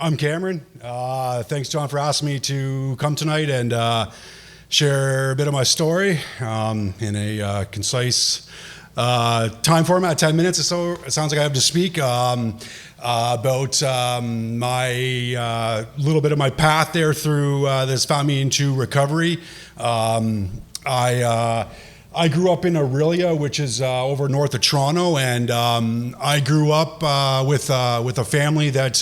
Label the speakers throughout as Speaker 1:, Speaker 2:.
Speaker 1: I'm Cameron. Thanks, John, for asking me to come tonight and share a bit of my story in a concise time format, 10 minutes or so. It sounds like I have to speak about my little bit of my path there through this found me into recovery. I grew up in Orillia, which is over north of Toronto, and I grew up with a family that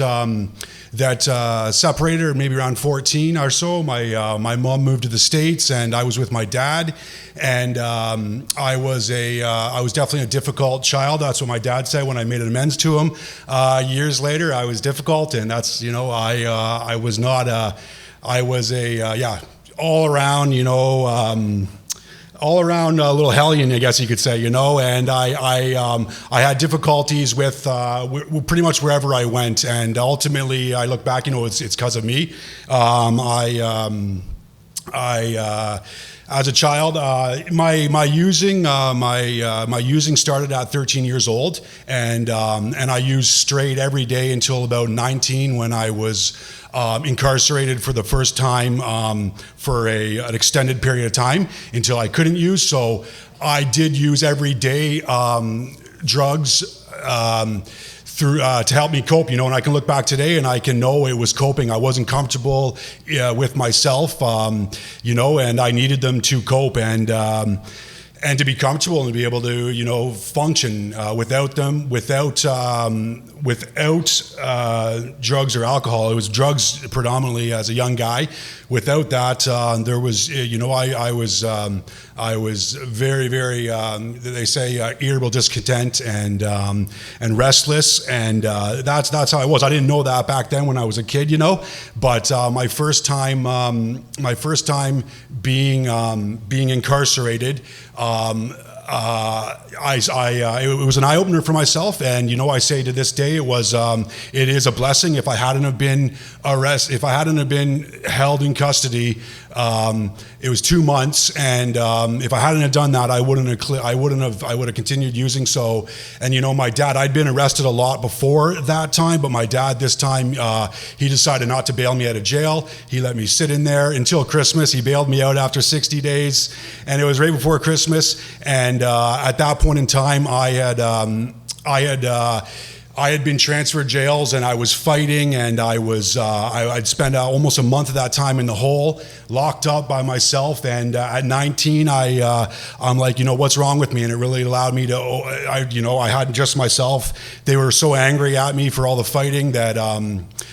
Speaker 1: separated maybe around 14 or so. My mom moved to the States, and I was with my dad. And I was definitely a difficult child. That's what my dad said when I made an amends to him. Years later, I was difficult, and that's I was not I was a all around all around a little hellion, I guess you could say, and I had difficulties with pretty much wherever I went, and ultimately I look back, it's because of me. As a child, my using started at 13 years old, and I used straight every day until about 19 when I was incarcerated for the first time for an extended period of time until I couldn't use. So I did use every day drugs to help me cope, and I can look back today and I can know it was coping. I wasn't comfortable with myself, and I needed them to cope and to be comfortable and to be able to, function without them, without drugs or alcohol. It was drugs predominantly as a young guy. Without that, there was, I was very, very, they say, irritable, discontent, and restless, and that's how I was. I didn't know that back then when I was a kid, But my first time being incarcerated. It was an eye opener for myself, and I say to this day, it is a blessing. If I hadn't have been held in custody, it was 2 months, and if I hadn't have done that, I would have continued using. So, and my dad, I'd been arrested a lot before that time, but my dad this time he decided not to bail me out of jail. He let me sit in there until Christmas. He bailed me out after 60 days, and it was right before Christmas. And at that point in time, I had been transferred jails, and I was fighting, and I'd spent almost a month of that time in the hole, locked up by myself. And at 19, I'm like, what's wrong with me? And it really allowed me to, I had just myself. They were so angry at me for all the fighting that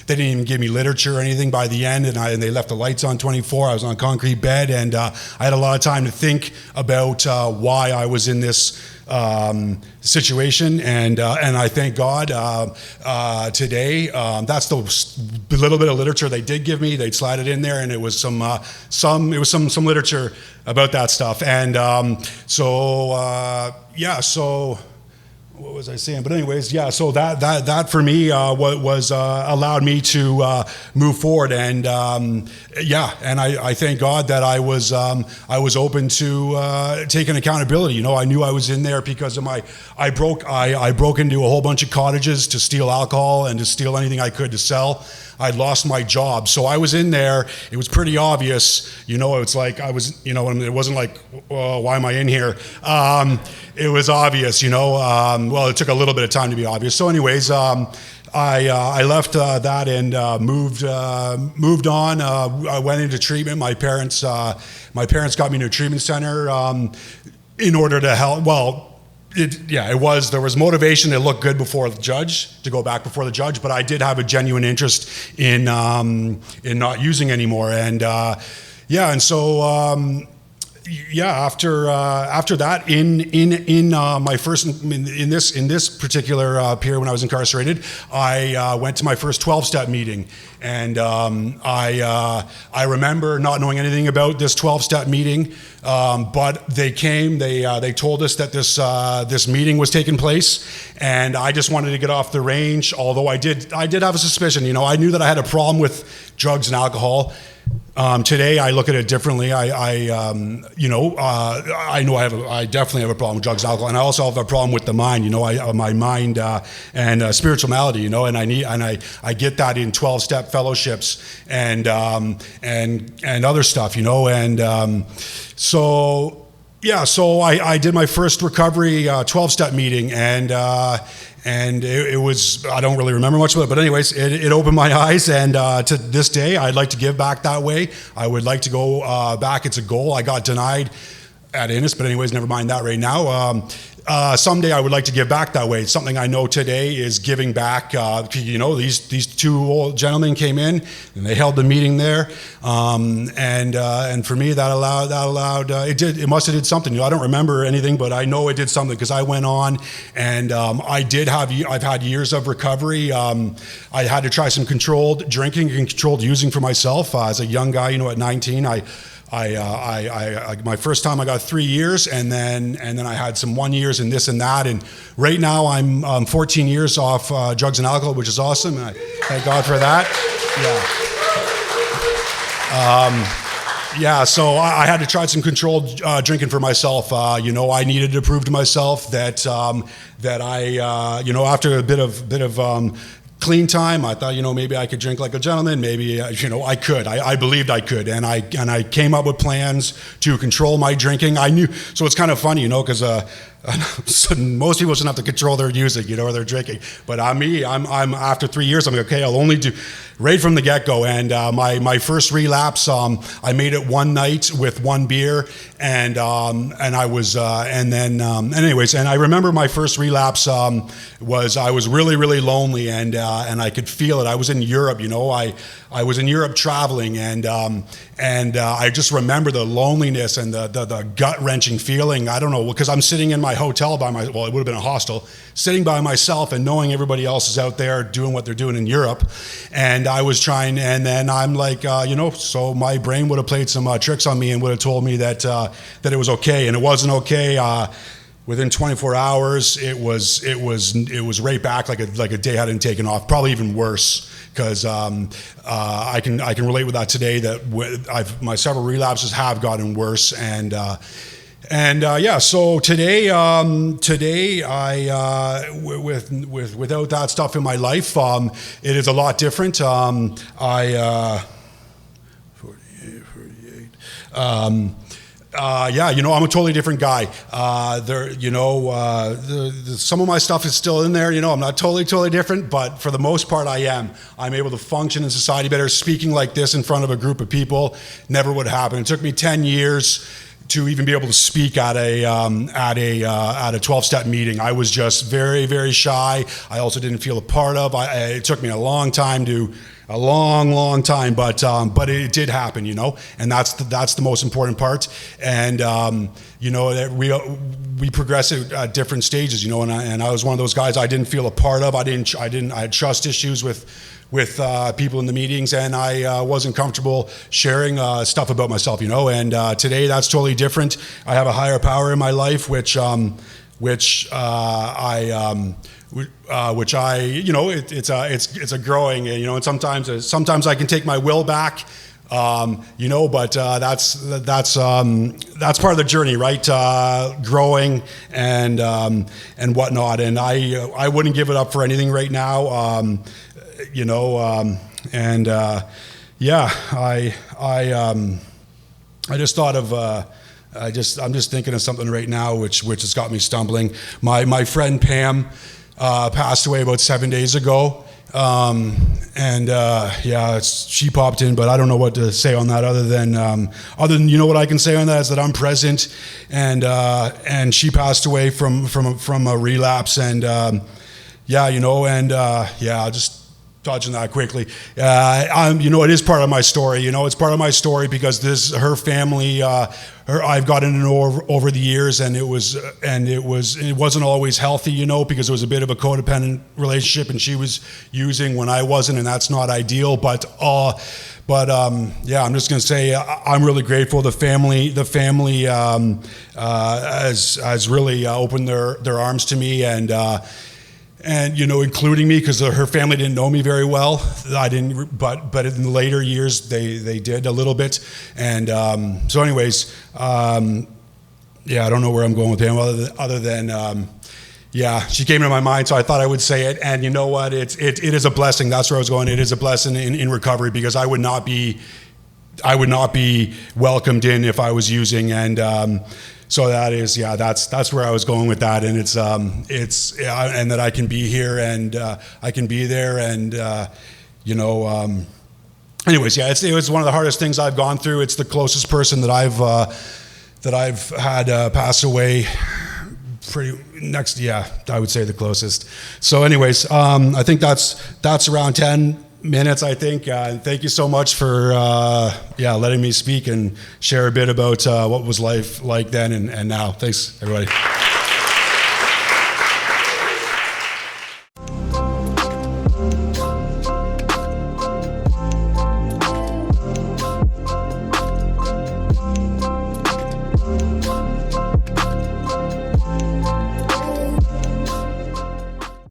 Speaker 1: they didn't even give me literature or anything by the end, and they left the lights on 24. I was on a concrete bed, and I had a lot of time to think about why I was in this situation, and I thank God today. That's the little bit of literature they did give me. They'd slide it in there, and it was some literature about that stuff. And so what was I saying? But anyways, so that for me was allowed me to move forward, and and I thank God that I was open to taking accountability. I knew I was in there because of I broke into a whole bunch of cottages to steal alcohol and to steal anything I could to sell. I'd lost my job, so I was in there. It was pretty obvious, it's like I was, it wasn't like, why am I in here? It was obvious, well, it took a little bit of time to be obvious. So anyways, I left that and moved on. I went into treatment. My parents got me to a treatment center in order to help. Well, there was motivation to look good before the judge, to go back before the judge, but I did have a genuine interest in not using anymore. And after that, in my first in this particular period when I was incarcerated, I went to my first 12-step meeting, and I remember not knowing anything about this 12-step meeting, but they came. They told us that this meeting was taking place, and I just wanted to get off the range. Although I did have a suspicion. I knew that I had a problem with drugs and alcohol. Today, I look at it differently. I know I definitely have a problem with drugs and alcohol, and I also have a problem with the mind. My mind and spiritual malady. And I get that in 12-step fellowships and other stuff. So I did my first recovery 12-step meeting, and it was, I don't really remember much of it, but anyways, it opened my eyes, and to this day, I'd like to give back that way. I would like to go back. It's a goal. I got denied at Innis, but anyways, never mind that right now. Someday I would like to give back that way. It's something I know today is giving back. These two old gentlemen came in and they held the meeting there, and for me that allowed it must have did something. I don't remember anything, but I know it did something because I went on and I've had years of recovery. I had to try some controlled drinking and controlled using for myself as a young guy. At 19, my first time I got 3 years, and then I had some 1 years in this and that, and right now I'm 14 years off drugs and alcohol, which is awesome, and I thank God for that. So I had to try some controlled drinking for myself. I needed to prove to myself that I after a bit of clean time, I thought, maybe I could drink like a gentleman. Maybe, I could. I believed I could, and I came up with plans to control my drinking. I knew, so it's kind of funny, because so most people shouldn't have to control their using, or their drinking. But I'm after 3 years, I'm like, okay, I'll only do right from the get-go. And my first relapse, I made it one night with one beer, and I was anyways, and I remember my first relapse was I was really, really lonely, and I could feel it. I was in Europe, I was in Europe traveling, and I just remember the loneliness and the gut-wrenching feeling. I don't know, because I'm sitting in my hotel it would have been a hostel, sitting by myself and knowing everybody else is out there doing what they're doing in Europe. And I was trying, and then I'm like, so my brain would have played some tricks on me and would have told me that it was okay, and it wasn't okay. Within 24 hours, it was right back like a day hadn't taken off, probably even worse. Because I can relate with that today. That my several relapses have gotten worse, So today I without that stuff in my life, it is a lot different. 48. I'm a totally different guy. Some of my stuff is still in there. I'm not totally different, but for the most part, I am. I'm able to function in society better. Speaking like this in front of a group of people never would happen. It took me 10 years to even be able to speak at a 12-step meeting. I was just very, very shy. I also didn't feel a part of. It took me a long time, but it did happen, and that's the most important part. And that we progress at different stages, and I was one of those guys I didn't feel a part of. I had trust issues with people in the meetings, and I wasn't comfortable sharing stuff about myself, And today that's totally different. I have a higher power in my life, which I it's a growing, and sometimes I can take my will back, but that's part of the journey, right? Growing and whatnot, and I wouldn't give it up for anything right now, I just thought of. I'm just thinking of something right now, which has got me stumbling. My friend Pam passed away about 7 days ago, she popped in, but I don't know what to say on that other than what I can say on that is that I'm present, and she passed away from a relapse, and I'll just touch on that quickly. It is part of my story. It's part of my story because her family. I've gotten to know over the years, and it wasn't always healthy, because it was a bit of a codependent relationship, and she was using when I wasn't, and that's not ideal. But I'm just gonna say I'm really grateful. The family has really opened their arms to me, and and including me, because her family didn't know me very well. I didn't, but in the later years they did a little bit. And so anyways, I don't know where I'm going with him other than she came into my mind, so I thought I would say it. And you know what? It is a blessing. That's where I was going. It is a blessing in recovery, because I would not be welcomed in if I was using. And so that is, that's where I was going with that. And it's and that I can be here and I can be there. And anyways, it was one of the hardest things I've gone through. It's the closest person that I've had pass away. I would say the closest. So anyways, I think that's around 10 minutes, I think. And thank you so much for letting me speak and share a bit about what was life like then and now. Thanks, everybody.